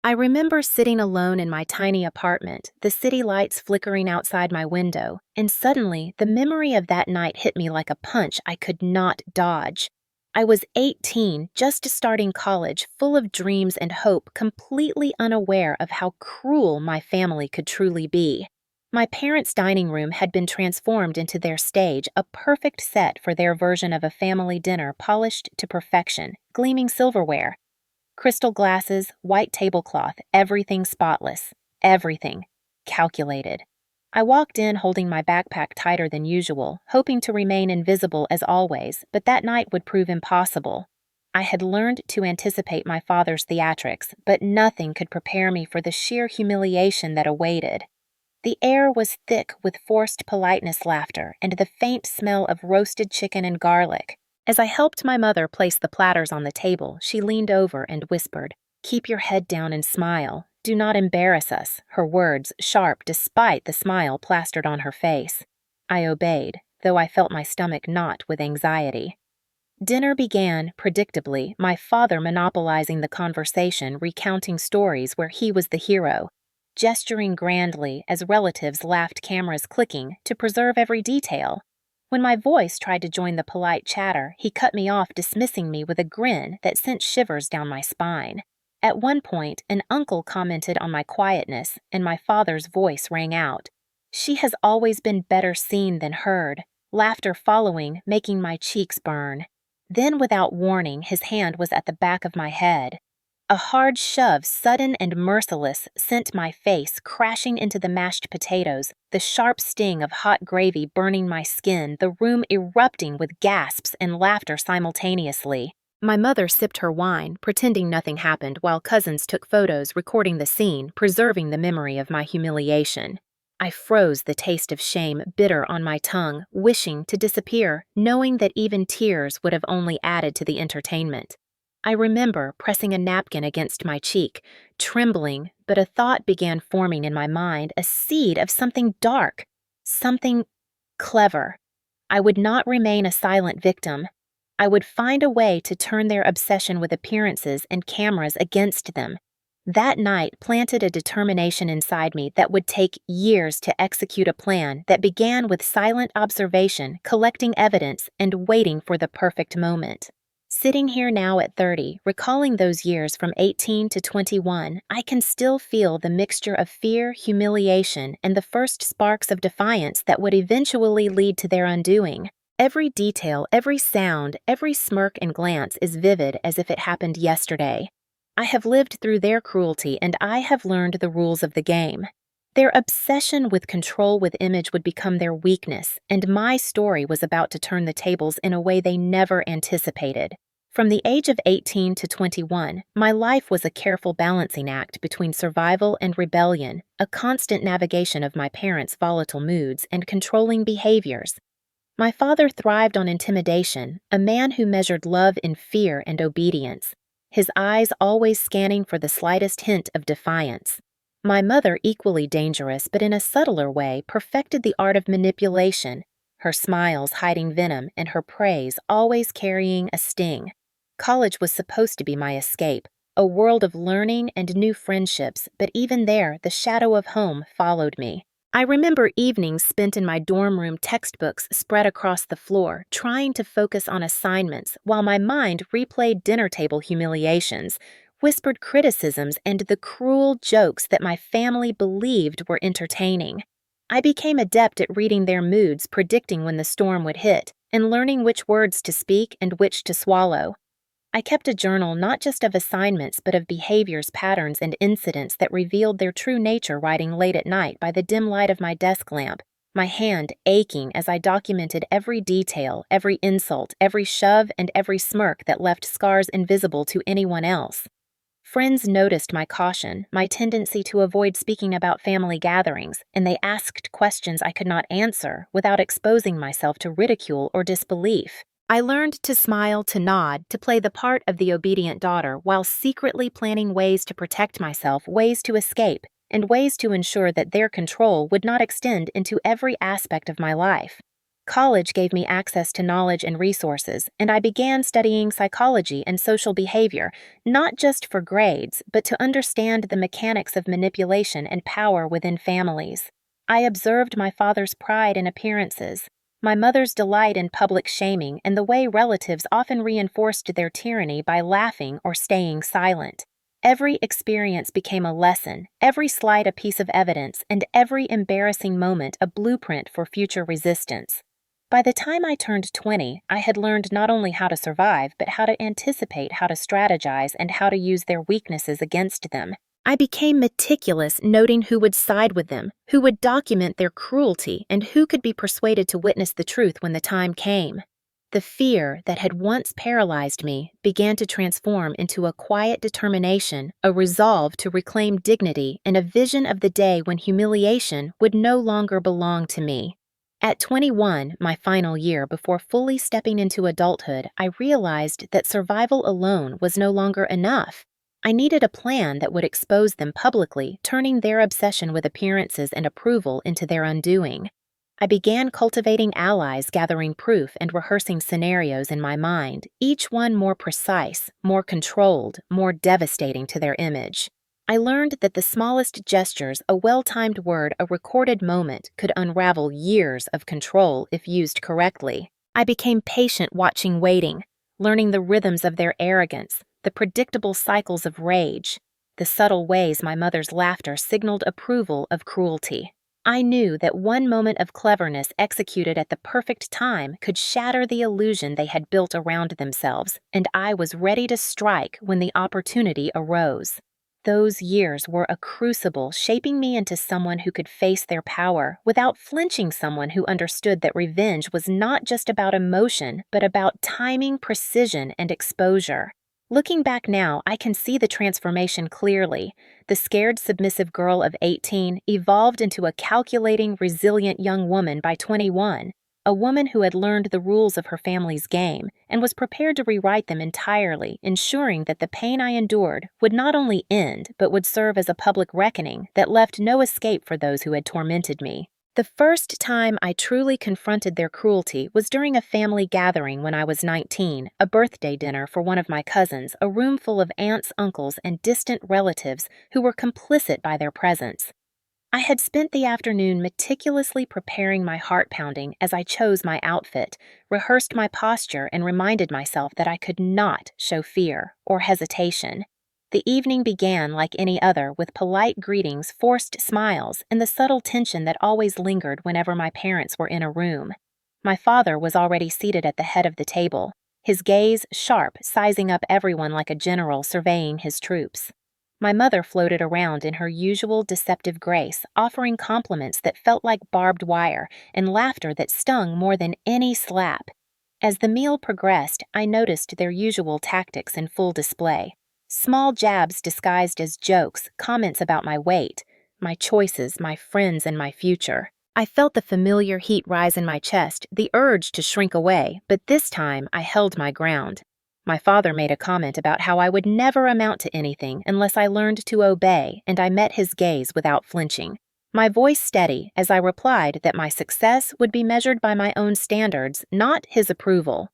I remember sitting alone in my tiny apartment, the city lights flickering outside my window, and suddenly the memory of that night hit me like a punch I could not dodge. I was 18, just starting college, full of dreams and hope, completely unaware of how cruel my family could truly be. My parents' dining room had been transformed into their stage, a perfect set for their version of a family dinner polished to perfection, gleaming silverware. Crystal glasses, white tablecloth, everything spotless. Everything. Calculated. I walked in holding my backpack tighter than usual, hoping to remain invisible as always, but that night would prove impossible. I had learned to anticipate my father's theatrics, but nothing could prepare me for the sheer humiliation that awaited. The air was thick with forced politeness laughter and the faint smell of roasted chicken and garlic. As I helped my mother place the platters on the table, she leaned over and whispered, "Keep your head down and smile. Do not embarrass us," her words sharp despite the smile plastered on her face. I obeyed, though I felt my stomach knot with anxiety. Dinner began, predictably, my father monopolizing the conversation, recounting stories where he was the hero, gesturing grandly as relatives laughed, cameras clicking, to preserve every detail. When my voice tried to join the polite chatter, he cut me off, dismissing me with a grin that sent shivers down my spine. At one point, an uncle commented on my quietness, and my father's voice rang out. "She has always been better seen than heard," laughter following, making my cheeks burn. Then, without warning, his hand was at the back of my head. A hard shove, sudden and merciless, sent my face crashing into the mashed potatoes, the sharp sting of hot gravy burning my skin, the room erupting with gasps and laughter simultaneously. My mother sipped her wine, pretending nothing happened, while cousins took photos recording the scene, preserving the memory of my humiliation. I froze, the taste of shame bitter on my tongue, wishing to disappear, knowing that even tears would have only added to the entertainment. I remember pressing a napkin against my cheek, trembling, but a thought began forming in my mind, a seed of something dark, something clever. I would not remain a silent victim. I would find a way to turn their obsession with appearances and cameras against them. That night planted a determination inside me that would take years to execute a plan that began with silent observation, collecting evidence, and waiting for the perfect moment. Sitting here now at 30, recalling those years from 18 to 21, I can still feel the mixture of fear, humiliation, and the first sparks of defiance that would eventually lead to their undoing. Every detail, every sound, every smirk and glance is vivid as if it happened yesterday. I have lived through their cruelty and I have learned the rules of the game. Their obsession with control with image would become their weakness, and my story was about to turn the tables in a way they never anticipated. From the age of 18 to 21, my life was a careful balancing act between survival and rebellion, a constant navigation of my parents' volatile moods and controlling behaviors. My father thrived on intimidation, a man who measured love in fear and obedience, his eyes always scanning for the slightest hint of defiance. My mother, equally dangerous but in a subtler way, perfected the art of manipulation, her smiles hiding venom and her praise always carrying a sting. College was supposed to be my escape, a world of learning and new friendships, but even there, the shadow of home followed me. I remember evenings spent in my dorm room, textbooks spread across the floor, trying to focus on assignments while my mind replayed dinner table humiliations, whispered criticisms, and the cruel jokes that my family believed were entertaining. I became adept at reading their moods, predicting when the storm would hit, and learning which words to speak and which to swallow. I kept a journal not just of assignments but of behaviors, patterns, and incidents that revealed their true nature, writing late at night by the dim light of my desk lamp, my hand aching as I documented every detail, every insult, every shove, and every smirk that left scars invisible to anyone else. Friends noticed my caution, my tendency to avoid speaking about family gatherings, and they asked questions I could not answer without exposing myself to ridicule or disbelief. I learned to smile, to nod, to play the part of the obedient daughter while secretly planning ways to protect myself, ways to escape, and ways to ensure that their control would not extend into every aspect of my life. College gave me access to knowledge and resources, and I began studying psychology and social behavior, not just for grades, but to understand the mechanics of manipulation and power within families. I observed my father's pride in appearances, my mother's delight in public shaming, and the way relatives often reinforced their tyranny by laughing or staying silent. Every experience became a lesson, every slight a piece of evidence, and every embarrassing moment a blueprint for future resistance. By the time I turned 20, I had learned not only how to survive, but how to anticipate, how to strategize, and how to use their weaknesses against them. I became meticulous, noting who would side with them, who would document their cruelty, and who could be persuaded to witness the truth when the time came. The fear that had once paralyzed me began to transform into a quiet determination, a resolve to reclaim dignity, and a vision of the day when humiliation would no longer belong to me. At 21, my final year before fully stepping into adulthood, I realized that survival alone was no longer enough. I needed a plan that would expose them publicly, turning their obsession with appearances and approval into their undoing. I began cultivating allies, gathering proof, and rehearsing scenarios in my mind, each one more precise, more controlled, more devastating to their image. I learned that the smallest gestures, a well-timed word, a recorded moment, could unravel years of control if used correctly. I became patient watching waiting, learning the rhythms of their arrogance, the predictable cycles of rage, the subtle ways my mother's laughter signaled approval of cruelty. I knew that one moment of cleverness executed at the perfect time could shatter the illusion they had built around themselves, and I was ready to strike when the opportunity arose. Those years were a crucible, shaping me into someone who could face their power without flinching, someone who understood that revenge was not just about emotion, but about timing, precision, and exposure. Looking back now, I can see the transformation clearly. The scared, submissive girl of 18 evolved into a calculating, resilient young woman by 21, a woman who had learned the rules of her family's game and was prepared to rewrite them entirely, ensuring that the pain I endured would not only end, but would serve as a public reckoning that left no escape for those who had tormented me. The first time I truly confronted their cruelty was during a family gathering when I was 19, a birthday dinner for one of my cousins, a room full of aunts, uncles, and distant relatives who were complicit by their presence. I had spent the afternoon meticulously preparing my heart pounding as I chose my outfit, rehearsed my posture, and reminded myself that I could not show fear or hesitation. The evening began like any other, with polite greetings, forced smiles, and the subtle tension that always lingered whenever my parents were in a room. My father was already seated at the head of the table, his gaze sharp, sizing up everyone like a general surveying his troops. My mother floated around in her usual deceptive grace, offering compliments that felt like barbed wire and laughter that stung more than any slap. As the meal progressed, I noticed their usual tactics in full display. Small jabs disguised as jokes, comments about my weight, my choices, my friends, and my future. I felt the familiar heat rise in my chest, the urge to shrink away, but this time I held my ground. My father made a comment about how I would never amount to anything unless I learned to obey, and I met his gaze without flinching. My voice steady as I replied that my success would be measured by my own standards, not his approval.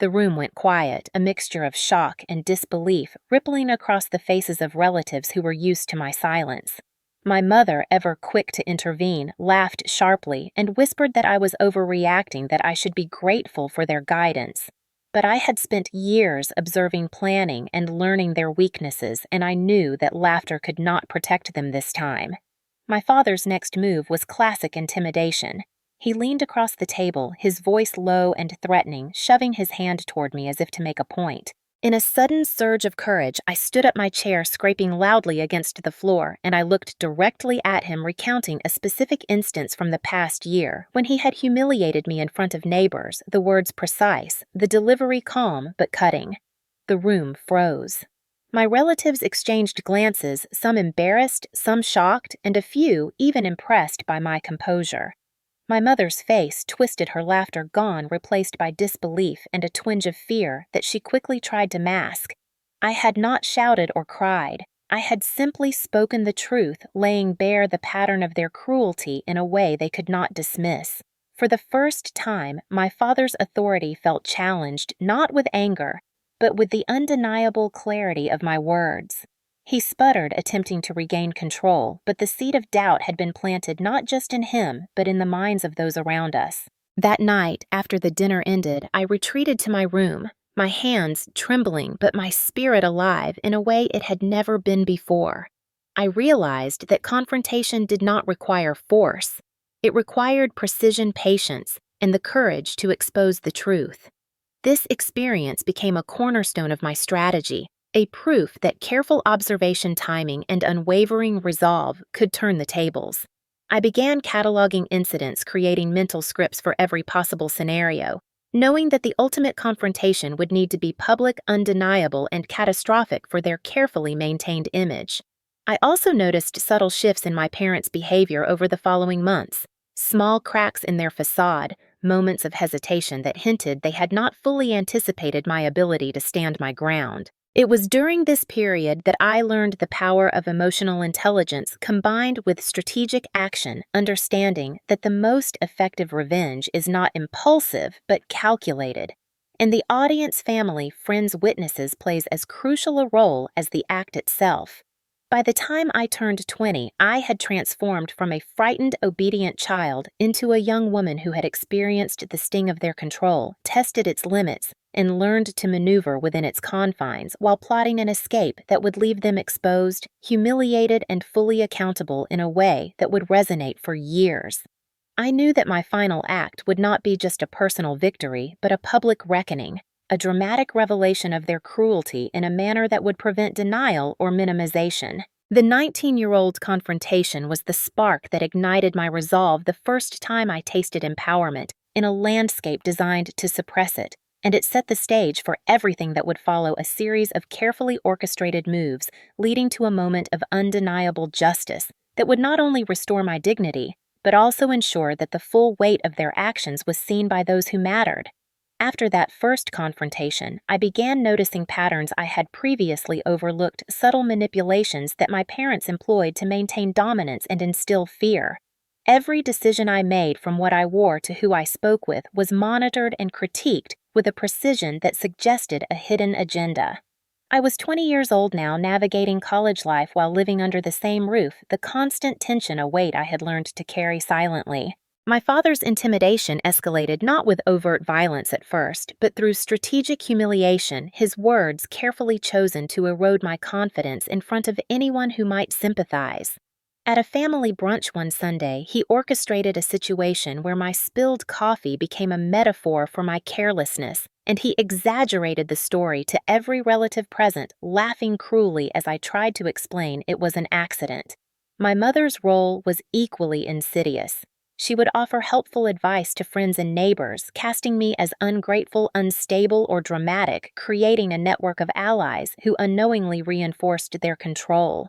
The room went quiet, a mixture of shock and disbelief rippling across the faces of relatives who were used to my silence. My mother, ever quick to intervene, laughed sharply and whispered that I was overreacting, that I should be grateful for their guidance. But I had spent years observing, planning, and learning their weaknesses, and I knew that laughter could not protect them this time. My father's next move was classic intimidation. He leaned across the table, his voice low and threatening, shoving his hand toward me as if to make a point. In a sudden surge of courage, I stood up my chair, scraping loudly against the floor, and I looked directly at him, recounting a specific instance from the past year, when he had humiliated me in front of neighbors, the words precise, the delivery calm but cutting. The room froze. My relatives exchanged glances, some embarrassed, some shocked, and a few even impressed by my composure. My mother's face twisted, her laughter gone, replaced by disbelief and a twinge of fear that she quickly tried to mask. I had not shouted or cried. I had simply spoken the truth, laying bare the pattern of their cruelty in a way they could not dismiss. For the first time, my father's authority felt challenged not with anger, but with the undeniable clarity of my words. He sputtered, attempting to regain control, but the seed of doubt had been planted not just in him, but in the minds of those around us. That night, after the dinner ended, I retreated to my room, my hands trembling but my spirit alive in a way it had never been before. I realized that confrontation did not require force. It required precision, patience, and the courage to expose the truth. This experience became a cornerstone of my strategy, a proof that careful observation, timing, and unwavering resolve could turn the tables. I began cataloging incidents, creating mental scripts for every possible scenario, knowing that the ultimate confrontation would need to be public, undeniable, and catastrophic for their carefully maintained image. I also noticed subtle shifts in my parents' behavior over the following months, small cracks in their facade, moments of hesitation that hinted they had not fully anticipated my ability to stand my ground. It was during this period that I learned the power of emotional intelligence combined with strategic action, understanding that the most effective revenge is not impulsive but calculated. And the audience, family, friends, witnesses plays as crucial a role as the act itself. By the time I turned 20, I had transformed from a frightened, obedient child into a young woman who had experienced the sting of their control, tested its limits, and learned to maneuver within its confines while plotting an escape that would leave them exposed, humiliated, and fully accountable in a way that would resonate for years. I knew that my final act would not be just a personal victory, but a public reckoning, a dramatic revelation of their cruelty in a manner that would prevent denial or minimization. The 19-year-old confrontation was the spark that ignited my resolve the first time I tasted empowerment in a landscape designed to suppress it, and it set the stage for everything that would follow, a series of carefully orchestrated moves leading to a moment of undeniable justice that would not only restore my dignity, but also ensure that the full weight of their actions was seen by those who mattered. After that first confrontation, I began noticing patterns I had previously overlooked, subtle manipulations that my parents employed to maintain dominance and instill fear. Every decision I made, from what I wore to who I spoke with, was monitored and critiqued with a precision that suggested a hidden agenda. I was 20 years old now, navigating college life while living under the same roof, the constant tension a weight I had learned to carry silently. My father's intimidation escalated not with overt violence at first, but through strategic humiliation, his words carefully chosen to erode my confidence in front of anyone who might sympathize. At a family brunch one Sunday, he orchestrated a situation where my spilled coffee became a metaphor for my carelessness, and he exaggerated the story to every relative present, laughing cruelly as I tried to explain it was an accident. My mother's role was equally insidious. She would offer helpful advice to friends and neighbors, casting me as ungrateful, unstable, or dramatic, creating a network of allies who unknowingly reinforced their control.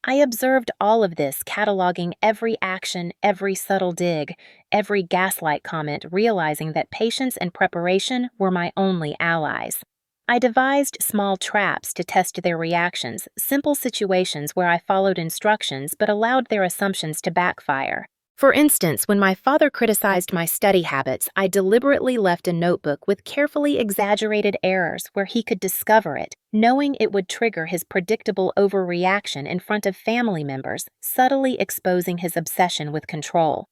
I observed all of this, cataloging every action, every subtle dig, every gaslight comment, realizing that patience and preparation were my only allies. I devised small traps to test their reactions, simple situations where I followed instructions but allowed their assumptions to backfire. For instance, when my father criticized my study habits, I deliberately left a notebook with carefully exaggerated errors where he could discover it, knowing it would trigger his predictable overreaction in front of family members, subtly exposing his obsession with control.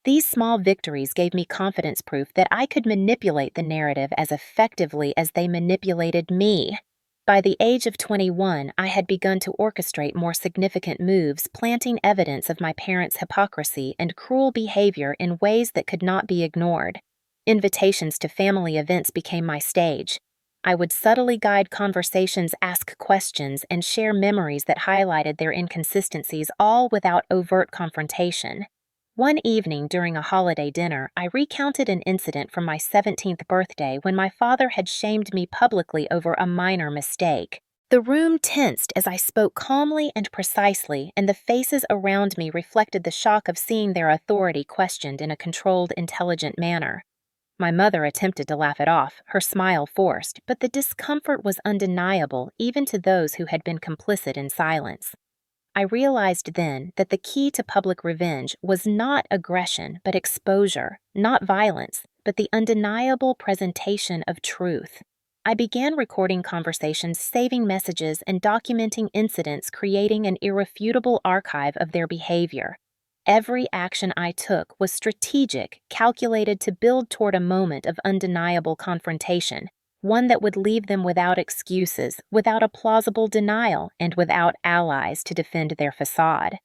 These small victories gave me confidence proof that I could manipulate the narrative as effectively as they manipulated me. By the age of 21, I had begun to orchestrate more significant moves, planting evidence of my parents' hypocrisy and cruel behavior in ways that could not be ignored. Invitations to family events became my stage. I would subtly guide conversations, ask questions, and share memories that highlighted their inconsistencies, all without overt confrontation. One evening during a holiday dinner, I recounted an incident from my 17th birthday when my father had shamed me publicly over a minor mistake. The room tensed as I spoke calmly and precisely, and the faces around me reflected the shock of seeing their authority questioned in a controlled, intelligent manner. My mother attempted to laugh it off, her smile forced, but the discomfort was undeniable even to those who had been complicit in silence. I realized then that the key to public revenge was not aggression, but exposure, not violence, but the undeniable presentation of truth. I began recording conversations, saving messages, and documenting incidents, creating an irrefutable archive of their behavior. Every action I took was strategic, calculated to build toward a moment of undeniable confrontation, one that would leave them without excuses, without a plausible denial, and without allies to defend their facade.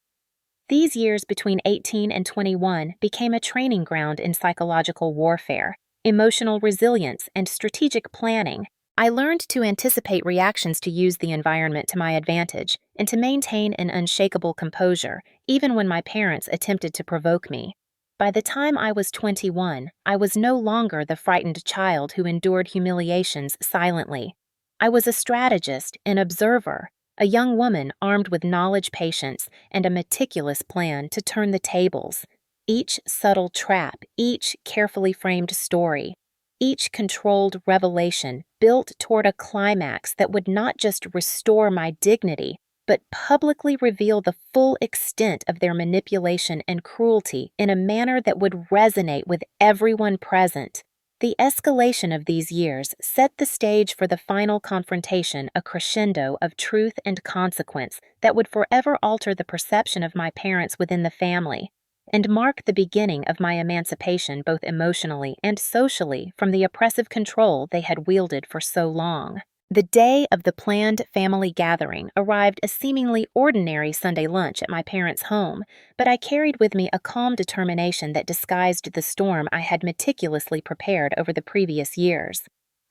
These years between 18 and 21 became a training ground in psychological warfare, emotional resilience, and strategic planning. I learned to anticipate reactions, to use the environment to my advantage, and to maintain an unshakable composure, even when my parents attempted to provoke me. By the time I was 21, I was no longer the frightened child who endured humiliations silently. I was a strategist, an observer, a young woman armed with knowledge, patience, and a meticulous plan to turn the tables. Each subtle trap, each carefully framed story, each controlled revelation built toward a climax that would not just restore my dignity, but publicly reveal the full extent of their manipulation and cruelty in a manner that would resonate with everyone present. The escalation of these years set the stage for the final confrontation, a crescendo of truth and consequence that would forever alter the perception of my parents within the family, and mark the beginning of my emancipation both emotionally and socially from the oppressive control they had wielded for so long. The day of the planned family gathering arrived a seemingly ordinary Sunday lunch at my parents' home, but I carried with me a calm determination that disguised the storm I had meticulously prepared over the previous years.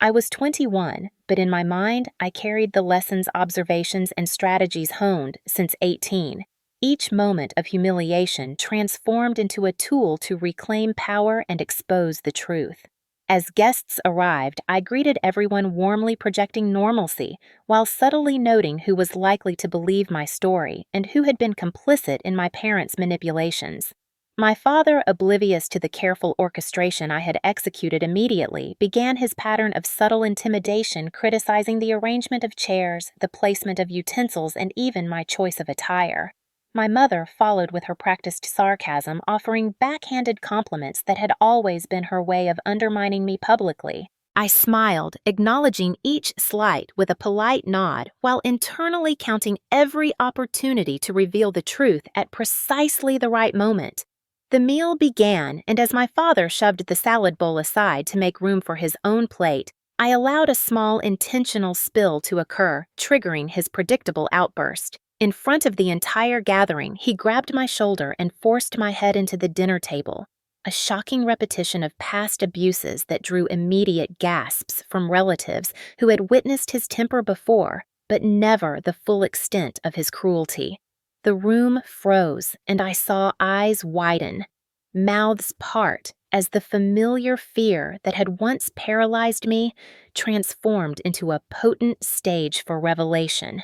I was 21, but in my mind I carried the lessons, observations, and strategies honed since 18. Each moment of humiliation transformed into a tool to reclaim power and expose the truth. As guests arrived, I greeted everyone warmly, projecting normalcy, while subtly noting who was likely to believe my story and who had been complicit in my parents' manipulations. My father, oblivious to the careful orchestration I had executed immediately, began his pattern of subtle intimidation, criticizing the arrangement of chairs, the placement of utensils, and even my choice of attire. My mother followed with her practiced sarcasm, offering backhanded compliments that had always been her way of undermining me publicly. I smiled, acknowledging each slight with a polite nod, while internally counting every opportunity to reveal the truth at precisely the right moment. The meal began, and as my father shoved the salad bowl aside to make room for his own plate, I allowed a small intentional spill to occur, triggering his predictable outburst. In front of the entire gathering, he grabbed my shoulder and forced my head into the dinner table, a shocking repetition of past abuses that drew immediate gasps from relatives who had witnessed his temper before, but never the full extent of his cruelty. The room froze, and I saw eyes widen, mouths part, as the familiar fear that had once paralyzed me transformed into a potent stage for revelation.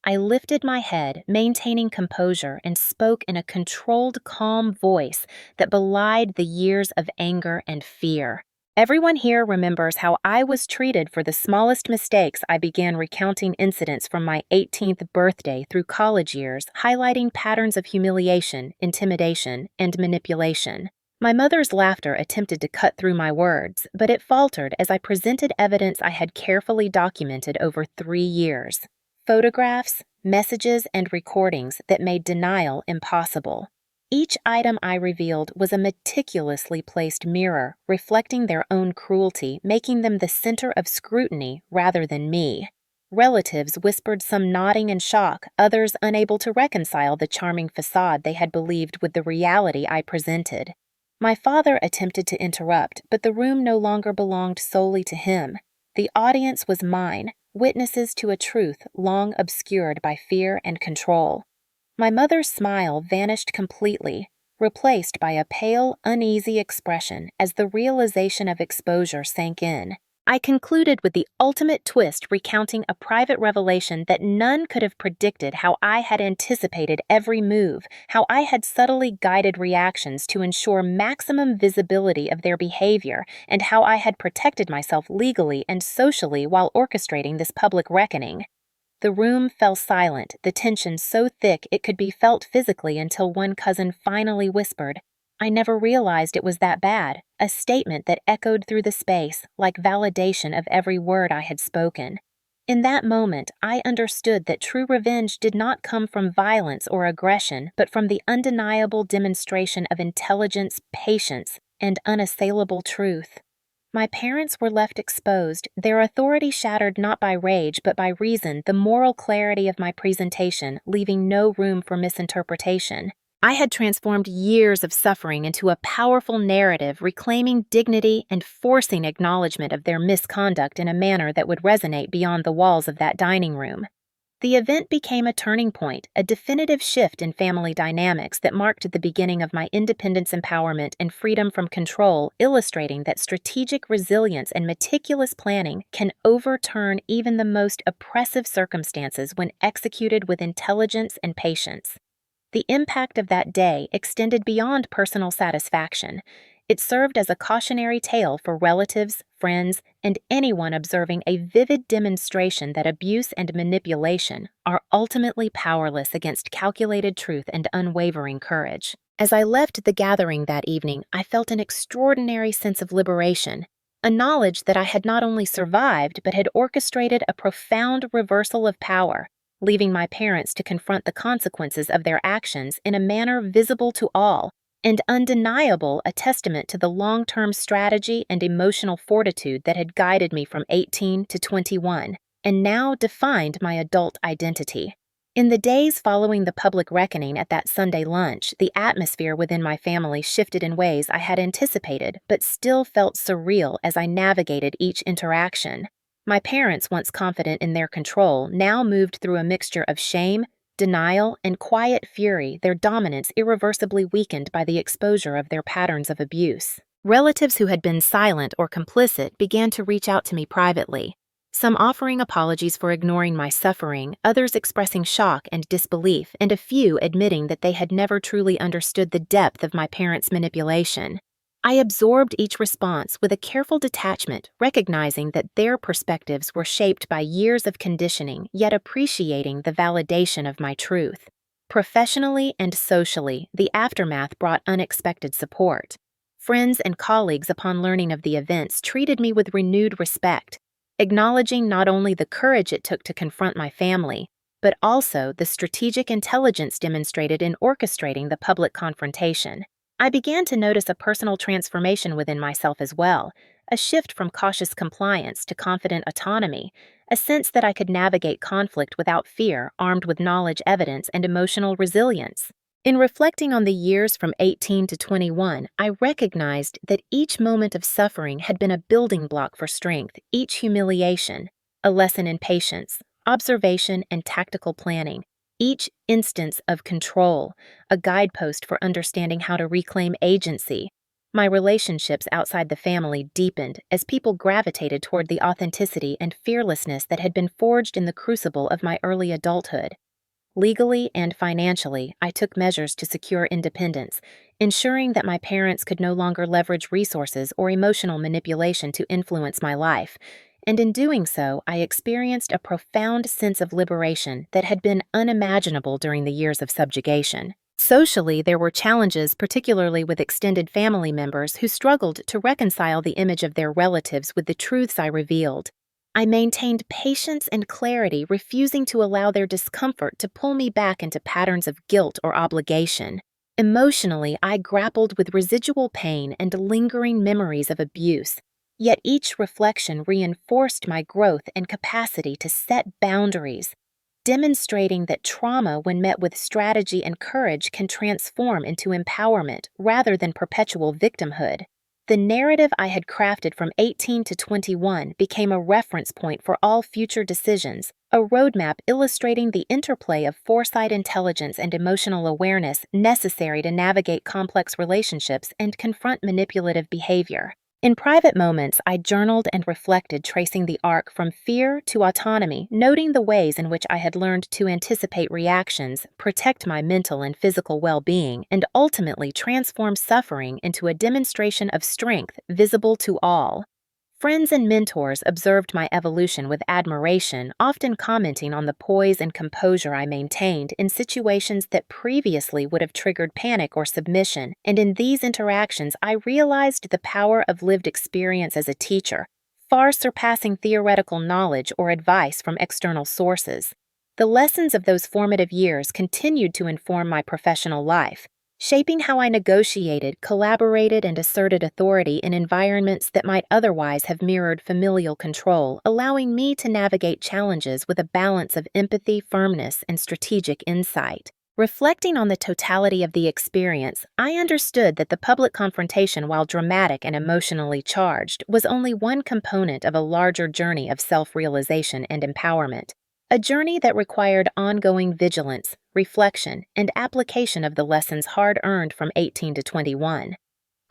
I lifted my head, maintaining composure, and spoke in a controlled, calm voice that belied the years of anger and fear. Everyone here remembers how I was treated for the smallest mistakes. I began recounting incidents from my 18th birthday through college years, highlighting patterns of humiliation, intimidation, and manipulation. My mother's laughter attempted to cut through my words, but it faltered as I presented evidence I had carefully documented over 3 years. Photographs, messages, and recordings that made denial impossible. Each item I revealed was a meticulously placed mirror, reflecting their own cruelty, making them the center of scrutiny rather than me. Relatives whispered, some nodding in shock, others unable to reconcile the charming facade they had believed with the reality I presented. My father attempted to interrupt, but the room no longer belonged solely to him. The audience was mine, witnesses to a truth long obscured by fear and control. My mother's smile vanished completely, replaced by a pale, uneasy expression as the realization of exposure sank in. I concluded with the ultimate twist, recounting a private revelation that none could have predicted: how I had anticipated every move, how I had subtly guided reactions to ensure maximum visibility of their behavior, and how I had protected myself legally and socially while orchestrating this public reckoning. The room fell silent, the tension so thick it could be felt physically until one cousin finally whispered, "I never realized it was that bad," a statement that echoed through the space like validation of every word I had spoken. In that moment, I understood that true revenge did not come from violence or aggression, but from the undeniable demonstration of intelligence, patience, and unassailable truth. My parents were left exposed, their authority shattered not by rage but by reason, the moral clarity of my presentation, leaving no room for misinterpretation. I had transformed years of suffering into a powerful narrative, reclaiming dignity and forcing acknowledgement of their misconduct in a manner that would resonate beyond the walls of that dining room. The event became a turning point, a definitive shift in family dynamics that marked the beginning of my independence, empowerment, and freedom from control, illustrating that strategic resilience and meticulous planning can overturn even the most oppressive circumstances when executed with intelligence and patience. The impact of that day extended beyond personal satisfaction. It served as a cautionary tale for relatives, friends, and anyone observing a vivid demonstration that abuse and manipulation are ultimately powerless against calculated truth and unwavering courage. As I left the gathering that evening, I felt an extraordinary sense of liberation, a knowledge that I had not only survived but had orchestrated a profound reversal of power, leaving my parents to confront the consequences of their actions in a manner visible to all and undeniable, a testament to the long-term strategy and emotional fortitude that had guided me from 18 to 21 and now defined my adult identity. In the days following the public reckoning at that Sunday lunch, the atmosphere within my family shifted in ways I had anticipated but still felt surreal as I navigated each interaction. My parents, once confident in their control, now moved through a mixture of shame, denial, and quiet fury, their dominance irreversibly weakened by the exposure of their patterns of abuse. Relatives who had been silent or complicit began to reach out to me privately, some offering apologies for ignoring my suffering, others expressing shock and disbelief, and a few admitting that they had never truly understood the depth of my parents' manipulation. I absorbed each response with a careful detachment, recognizing that their perspectives were shaped by years of conditioning, yet appreciating the validation of my truth. Professionally and socially, the aftermath brought unexpected support. Friends and colleagues, upon learning of the events, treated me with renewed respect, acknowledging not only the courage it took to confront my family, but also the strategic intelligence demonstrated in orchestrating the public confrontation. I began to notice a personal transformation within myself as well, a shift from cautious compliance to confident autonomy, a sense that I could navigate conflict without fear, armed with knowledge, evidence, and emotional resilience. In reflecting on the years from 18 to 21, I recognized that each moment of suffering had been a building block for strength, each humiliation, a lesson in patience, observation, and tactical planning. Each instance of control, a guidepost for understanding how to reclaim agency. My relationships outside the family deepened as people gravitated toward the authenticity and fearlessness that had been forged in the crucible of my early adulthood. Legally and financially, I took measures to secure independence, ensuring that my parents could no longer leverage resources or emotional manipulation to influence my life. And in doing so, I experienced a profound sense of liberation that had been unimaginable during the years of subjugation. Socially, there were challenges, particularly with extended family members who struggled to reconcile the image of their relatives with the truths I revealed. I maintained patience and clarity, refusing to allow their discomfort to pull me back into patterns of guilt or obligation. Emotionally, I grappled with residual pain and lingering memories of abuse. Yet each reflection reinforced my growth and capacity to set boundaries, demonstrating that trauma, when met with strategy and courage, can transform into empowerment rather than perpetual victimhood. The narrative I had crafted from 18 to 21 became a reference point for all future decisions, a roadmap illustrating the interplay of foresight, intelligence, and emotional awareness necessary to navigate complex relationships and confront manipulative behavior. In private moments, I journaled and reflected, tracing the arc from fear to autonomy, noting the ways in which I had learned to anticipate reactions, protect my mental and physical well-being, and ultimately transform suffering into a demonstration of strength visible to all. Friends and mentors observed my evolution with admiration, often commenting on the poise and composure I maintained in situations that previously would have triggered panic or submission, and in these interactions I realized the power of lived experience as a teacher, far surpassing theoretical knowledge or advice from external sources. The lessons of those formative years continued to inform my professional life, shaping how I negotiated, collaborated, and asserted authority in environments that might otherwise have mirrored familial control, allowing me to navigate challenges with a balance of empathy, firmness, and strategic insight. Reflecting on the totality of the experience, I understood that the public confrontation, while dramatic and emotionally charged, was only one component of a larger journey of self-realization and empowerment. A journey that required ongoing vigilance, reflection, and application of the lessons hard-earned from 18 to 21.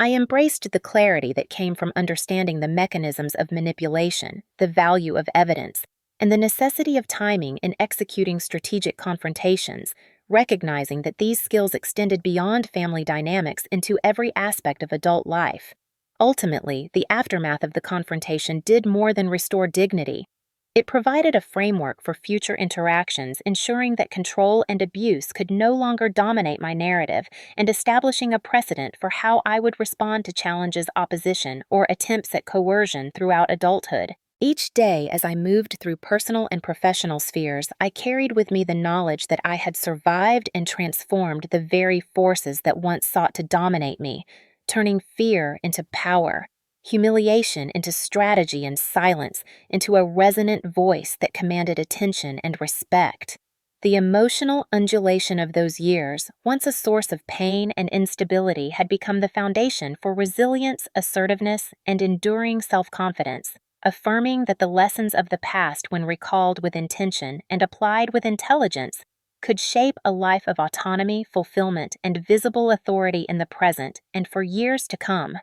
I embraced the clarity that came from understanding the mechanisms of manipulation, the value of evidence, and the necessity of timing in executing strategic confrontations, recognizing that these skills extended beyond family dynamics into every aspect of adult life. Ultimately, the aftermath of the confrontation did more than restore dignity. It provided a framework for future interactions, ensuring that control and abuse could no longer dominate my narrative and establishing a precedent for how I would respond to challenges, opposition, or attempts at coercion throughout adulthood. Each day, as I moved through personal and professional spheres, I carried with me the knowledge that I had survived and transformed the very forces that once sought to dominate me, turning fear into power, humiliation into strategy, and silence into a resonant voice that commanded attention and respect. The emotional undulation of those years, once a source of pain and instability, had become the foundation for resilience, assertiveness, and enduring self-confidence, affirming that the lessons of the past, when recalled with intention and applied with intelligence, could shape a life of autonomy, fulfillment, and visible authority in the present and for years to come.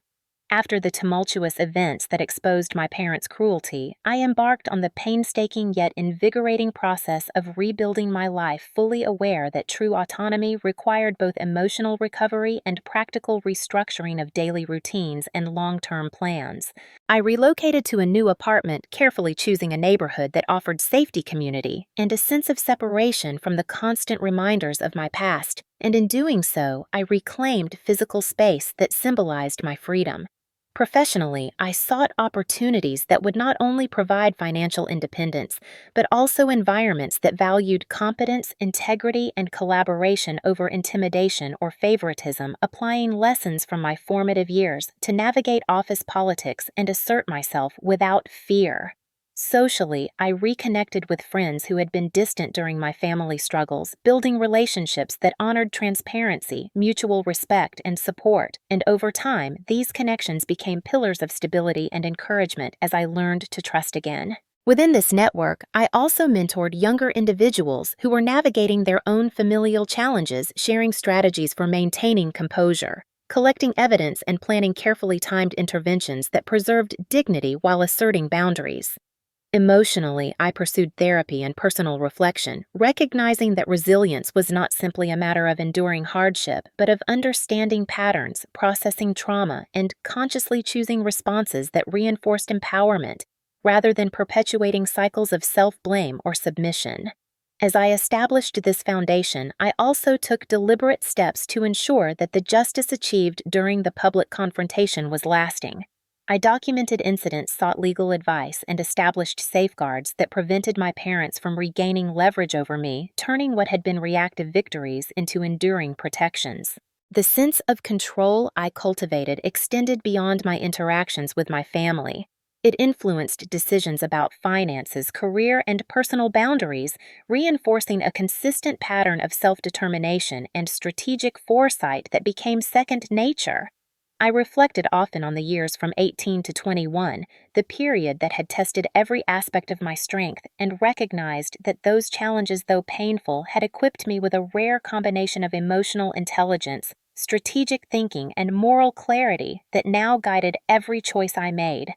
After the tumultuous events that exposed my parents' cruelty, I embarked on the painstaking yet invigorating process of rebuilding my life, fully aware that true autonomy required both emotional recovery and practical restructuring of daily routines and long-term plans. I relocated to a new apartment, carefully choosing a neighborhood that offered safety, community, and a sense of separation from the constant reminders of my past, and in doing so, I reclaimed physical space that symbolized my freedom. Professionally, I sought opportunities that would not only provide financial independence, but also environments that valued competence, integrity, and collaboration over intimidation or favoritism, applying lessons from my formative years to navigate office politics and assert myself without fear. Socially, I reconnected with friends who had been distant during my family struggles, building relationships that honored transparency, mutual respect, and support, and over time, these connections became pillars of stability and encouragement as I learned to trust again. Within this network, I also mentored younger individuals who were navigating their own familial challenges, sharing strategies for maintaining composure, collecting evidence, and planning carefully timed interventions that preserved dignity while asserting boundaries. Emotionally, I pursued therapy and personal reflection, recognizing that resilience was not simply a matter of enduring hardship, but of understanding patterns, processing trauma, and consciously choosing responses that reinforced empowerment, rather than perpetuating cycles of self-blame or submission. As I established this foundation, I also took deliberate steps to ensure that the justice achieved during the public confrontation was lasting. I documented incidents, sought legal advice, and established safeguards that prevented my parents from regaining leverage over me, turning what had been reactive victories into enduring protections. The sense of control I cultivated extended beyond my interactions with my family. It influenced decisions about finances, career, and personal boundaries, reinforcing a consistent pattern of self-determination and strategic foresight that became second nature. I reflected often on the years from 18 to 21, the period that had tested every aspect of my strength, and recognized that those challenges, though painful, had equipped me with a rare combination of emotional intelligence, strategic thinking, and moral clarity that now guided every choice I made.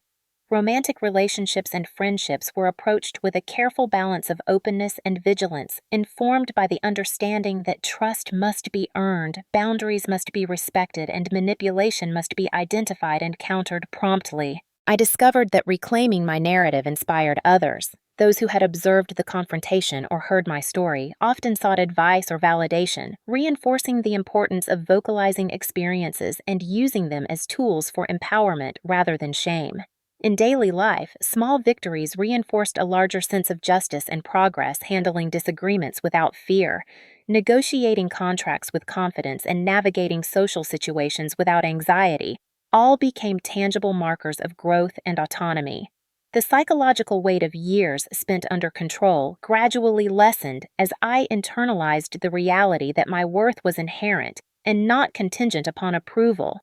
Romantic relationships and friendships were approached with a careful balance of openness and vigilance, informed by the understanding that trust must be earned, boundaries must be respected, and manipulation must be identified and countered promptly. I discovered that reclaiming my narrative inspired others. Those who had observed the confrontation or heard my story often sought advice or validation, reinforcing the importance of vocalizing experiences and using them as tools for empowerment rather than shame. In daily life, small victories reinforced a larger sense of justice and progress, handling disagreements without fear, negotiating contracts with confidence, and navigating social situations without anxiety all became tangible markers of growth and autonomy. The psychological weight of years spent under control gradually lessened as I internalized the reality that my worth was inherent and not contingent upon approval,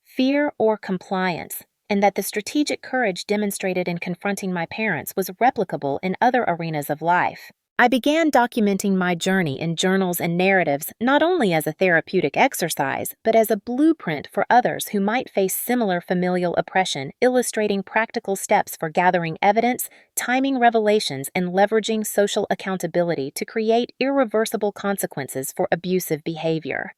fear, or compliance, and that the strategic courage demonstrated in confronting my parents was replicable in other arenas of life. I began documenting my journey in journals and narratives not only as a therapeutic exercise, but as a blueprint for others who might face similar familial oppression, illustrating practical steps for gathering evidence, timing revelations, and leveraging social accountability to create irreversible consequences for abusive behavior.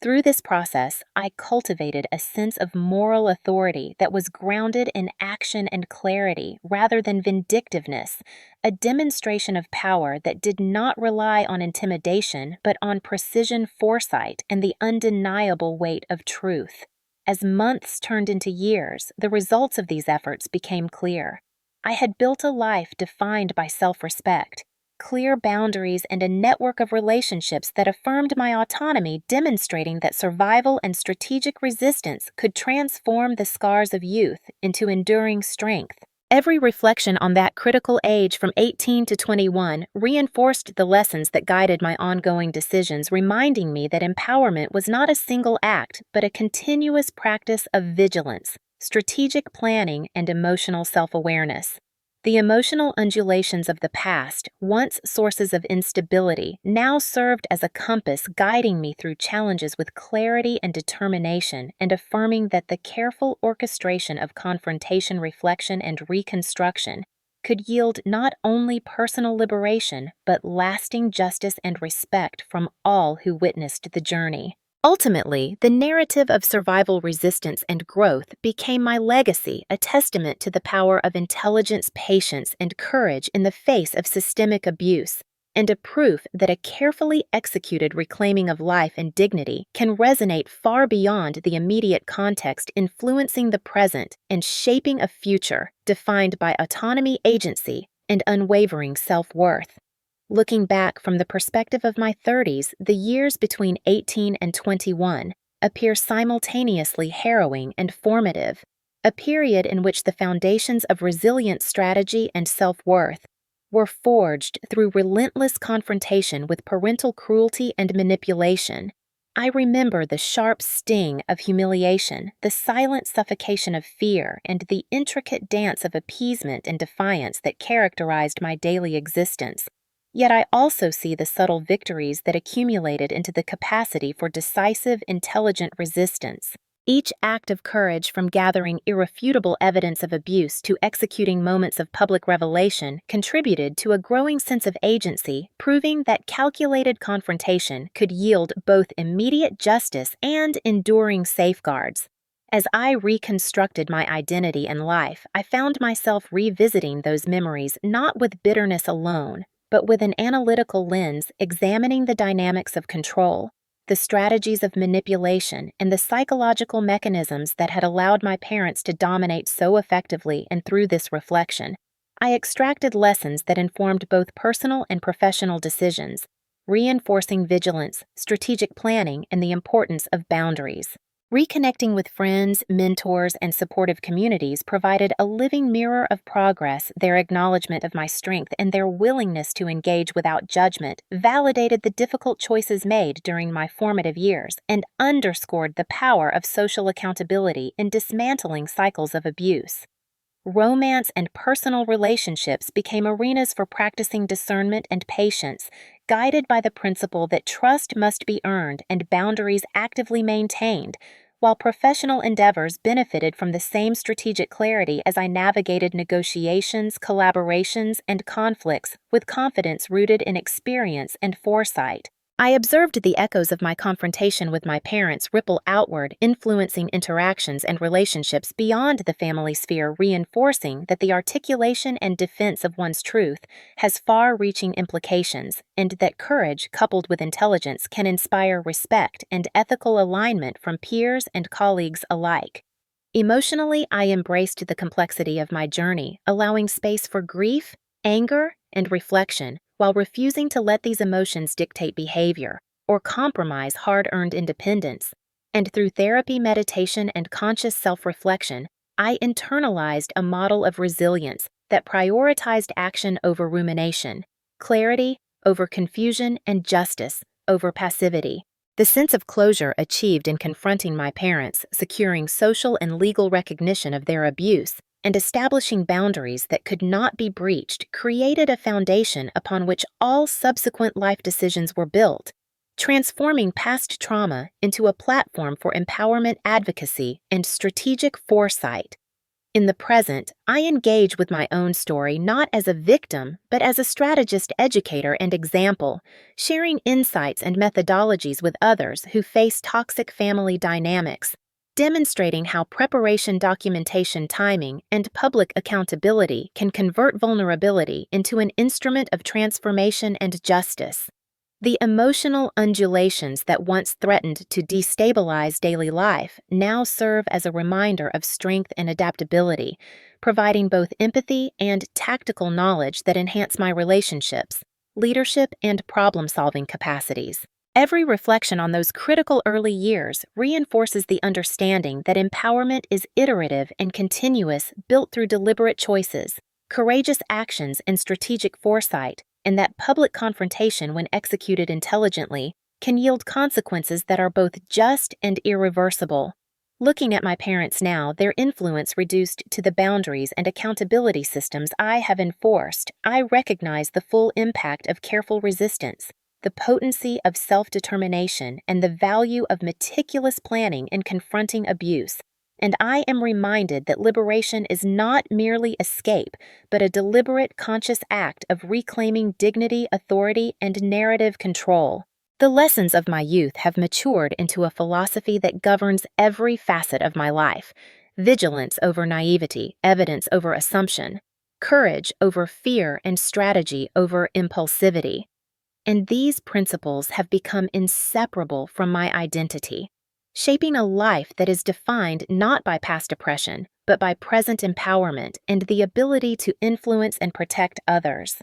Through this process, I cultivated a sense of moral authority that was grounded in action and clarity rather than vindictiveness, a demonstration of power that did not rely on intimidation but on precision foresight and the undeniable weight of truth. As months turned into years, the results of these efforts became clear. I had built a life defined by self-respect, clear boundaries, and a network of relationships that affirmed my autonomy, demonstrating that survival and strategic resistance could transform the scars of youth into enduring strength. Every reflection on that critical age from 18 to 21 reinforced the lessons that guided my ongoing decisions, reminding me that empowerment was not a single act, but a continuous practice of vigilance, strategic planning, and emotional self-awareness. The emotional undulations of the past, once sources of instability, now served as a compass guiding me through challenges with clarity and determination, and affirming that the careful orchestration of confrontation, reflection, and reconstruction could yield not only personal liberation, but lasting justice and respect from all who witnessed the journey. Ultimately, the narrative of survival resistance and growth became my legacy, a testament to the power of intelligence, patience, and courage in the face of systemic abuse, and a proof that a carefully executed reclaiming of life and dignity can resonate far beyond the immediate context, influencing the present and shaping a future defined by autonomy, agency, and unwavering self-worth. Looking back from the perspective of my 30s, the years between 18 and 21 appear simultaneously harrowing and formative, a period in which the foundations of resilient strategy and self-worth were forged through relentless confrontation with parental cruelty and manipulation. I remember the sharp sting of humiliation, the silent suffocation of fear, and the intricate dance of appeasement and defiance that characterized my daily existence. Yet I also see the subtle victories that accumulated into the capacity for decisive, intelligent resistance. Each act of courage, from gathering irrefutable evidence of abuse to executing moments of public revelation, contributed to a growing sense of agency, proving that calculated confrontation could yield both immediate justice and enduring safeguards. As I reconstructed my identity and life, I found myself revisiting those memories not with bitterness alone, but with an analytical lens, examining the dynamics of control, the strategies of manipulation, and the psychological mechanisms that had allowed my parents to dominate so effectively. And through this reflection, I extracted lessons that informed both personal and professional decisions, reinforcing vigilance, strategic planning, and the importance of boundaries. Reconnecting with friends, mentors, and supportive communities provided a living mirror of progress. Their acknowledgement of my strength and their willingness to engage without judgment validated the difficult choices made during my formative years and underscored the power of social accountability in dismantling cycles of abuse. Romance and personal relationships became arenas for practicing discernment and patience, guided by the principle that trust must be earned and boundaries actively maintained, while professional endeavors benefited from the same strategic clarity as I navigated negotiations, collaborations, and conflicts with confidence rooted in experience and foresight. I observed the echoes of my confrontation with my parents ripple outward, influencing interactions and relationships beyond the family sphere, reinforcing that the articulation and defense of one's truth has far-reaching implications, and that courage coupled with intelligence can inspire respect and ethical alignment from peers and colleagues alike. Emotionally, I embraced the complexity of my journey, allowing space for grief, anger, and reflection, while refusing to let these emotions dictate behavior or compromise hard-earned independence. And through therapy, meditation, and conscious self-reflection, I internalized a model of resilience that prioritized action over rumination, clarity over confusion, and justice over passivity. The sense of closure achieved in confronting my parents, securing social and legal recognition of their abuse, and establishing boundaries that could not be breached created a foundation upon which all subsequent life decisions were built, transforming past trauma into a platform for empowerment advocacy and strategic foresight. In the present, I engage with my own story not as a victim, but as a strategist, educator, and example, sharing insights and methodologies with others who face toxic family dynamics, demonstrating how preparation, documentation, timing, and public accountability can convert vulnerability into an instrument of transformation and justice. The emotional undulations that once threatened to destabilize daily life now serve as a reminder of strength and adaptability, providing both empathy and tactical knowledge that enhance my relationships, leadership, and problem-solving capacities. Every reflection on those critical early years reinforces the understanding that empowerment is iterative and continuous, built through deliberate choices, courageous actions, and strategic foresight, and that public confrontation, when executed intelligently, can yield consequences that are both just and irreversible. Looking at my parents now, their influence reduced to the boundaries and accountability systems I have enforced, I recognize the full impact of careful resistance, the potency of self-determination, and the value of meticulous planning in confronting abuse. And I am reminded that liberation is not merely escape, but a deliberate, conscious act of reclaiming dignity, authority, and narrative control. The lessons of my youth have matured into a philosophy that governs every facet of my life: vigilance over naivety, evidence over assumption, courage over fear, and strategy over impulsivity. And these principles have become inseparable from my identity, shaping a life that is defined not by past oppression, but by present empowerment and the ability to influence and protect others.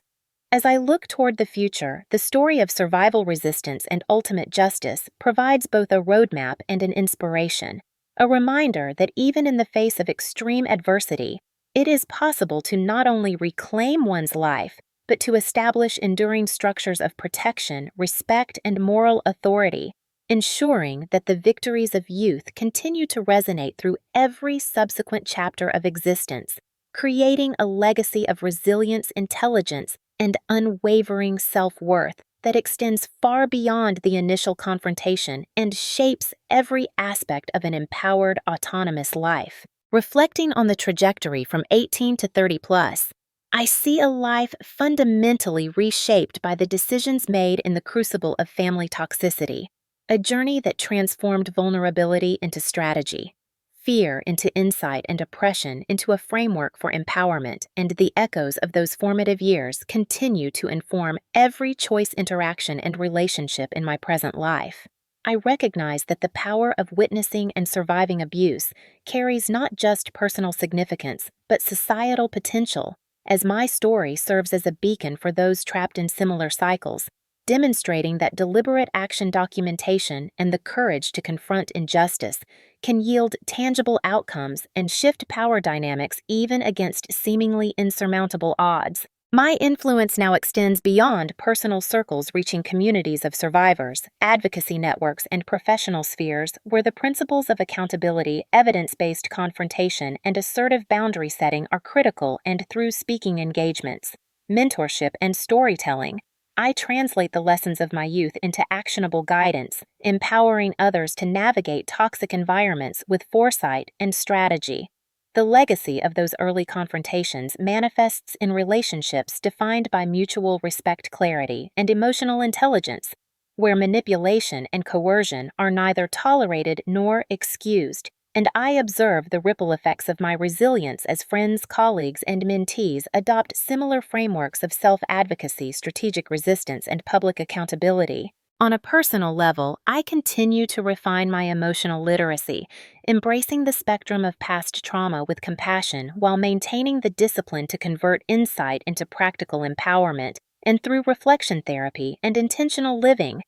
As I look toward the future, the story of survival, resistance, and ultimate justice provides both a roadmap and an inspiration, a reminder that even in the face of extreme adversity, it is possible to not only reclaim one's life, but to establish enduring structures of protection, respect, and moral authority, ensuring that the victories of youth continue to resonate through every subsequent chapter of existence, creating a legacy of resilience, intelligence, and unwavering self-worth that extends far beyond the initial confrontation and shapes every aspect of an empowered, autonomous life. Reflecting on the trajectory from 18 to 30 plus, I see a life fundamentally reshaped by the decisions made in the crucible of family toxicity, a journey that transformed vulnerability into strategy, fear into insight, and oppression into a framework for empowerment, and the echoes of those formative years continue to inform every choice, interaction, and relationship in my present life. I recognize that the power of witnessing and surviving abuse carries not just personal significance, but societal potential, as my story serves as a beacon for those trapped in similar cycles, demonstrating that deliberate action, documentation, and the courage to confront injustice can yield tangible outcomes and shift power dynamics even against seemingly insurmountable odds. My influence now extends beyond personal circles, reaching communities of survivors, advocacy networks, and professional spheres where the principles of accountability, evidence-based confrontation, and assertive boundary setting are critical. And through speaking engagements, mentorship, and storytelling, I translate the lessons of my youth into actionable guidance, empowering others to navigate toxic environments with foresight and strategy. The legacy of those early confrontations manifests in relationships defined by mutual respect, clarity, and emotional intelligence, where manipulation and coercion are neither tolerated nor excused, and I observe the ripple effects of my resilience as friends, colleagues, and mentees adopt similar frameworks of self-advocacy, strategic resistance, and public accountability. On a personal level, I continue to refine my emotional literacy, embracing the spectrum of past trauma with compassion while maintaining the discipline to convert insight into practical empowerment, and through reflection therapy and intentional living,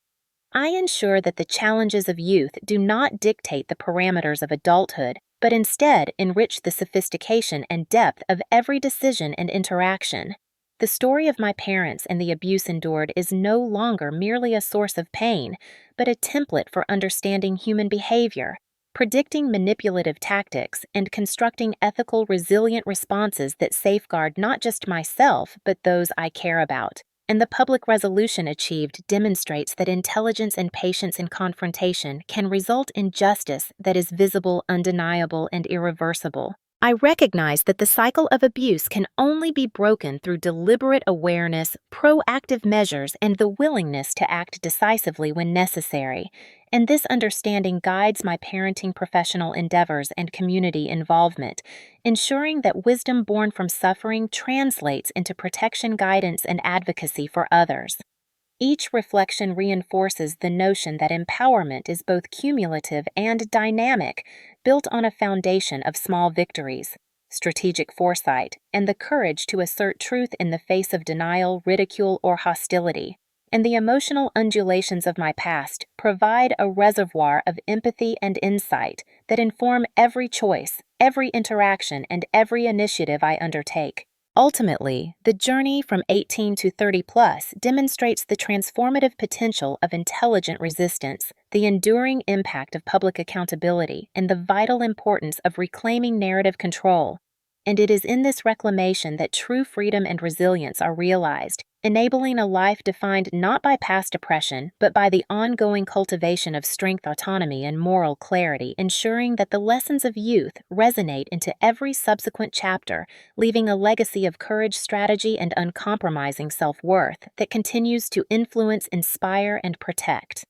I ensure that the challenges of youth do not dictate the parameters of adulthood, but instead enrich the sophistication and depth of every decision and interaction. The story of my parents and the abuse endured is no longer merely a source of pain, but a template for understanding human behavior, predicting manipulative tactics, and constructing ethical, resilient responses that safeguard not just myself, but those I care about. And the public resolution achieved demonstrates that intelligence and patience in confrontation can result in justice that is visible, undeniable, and irreversible. I recognize that the cycle of abuse can only be broken through deliberate awareness, proactive measures, and the willingness to act decisively when necessary. And this understanding guides my parenting professional endeavors and community involvement, ensuring that wisdom born from suffering translates into protection, guidance, and advocacy for others. Each reflection reinforces the notion that empowerment is both cumulative and dynamic, built on a foundation of small victories, strategic foresight, and the courage to assert truth in the face of denial, ridicule, or hostility. And the emotional undulations of my past provide a reservoir of empathy and insight that inform every choice, every interaction, and every initiative I undertake. Ultimately, the journey from 18 to 30 plus demonstrates the transformative potential of intelligent resistance, the enduring impact of public accountability, and the vital importance of reclaiming narrative control. And it is in this reclamation that true freedom and resilience are realized, enabling a life defined not by past oppression, but by the ongoing cultivation of strength, autonomy, and moral clarity, ensuring that the lessons of youth resonate into every subsequent chapter, leaving a legacy of courage, strategy, and uncompromising self-worth that continues to influence, inspire, and protect.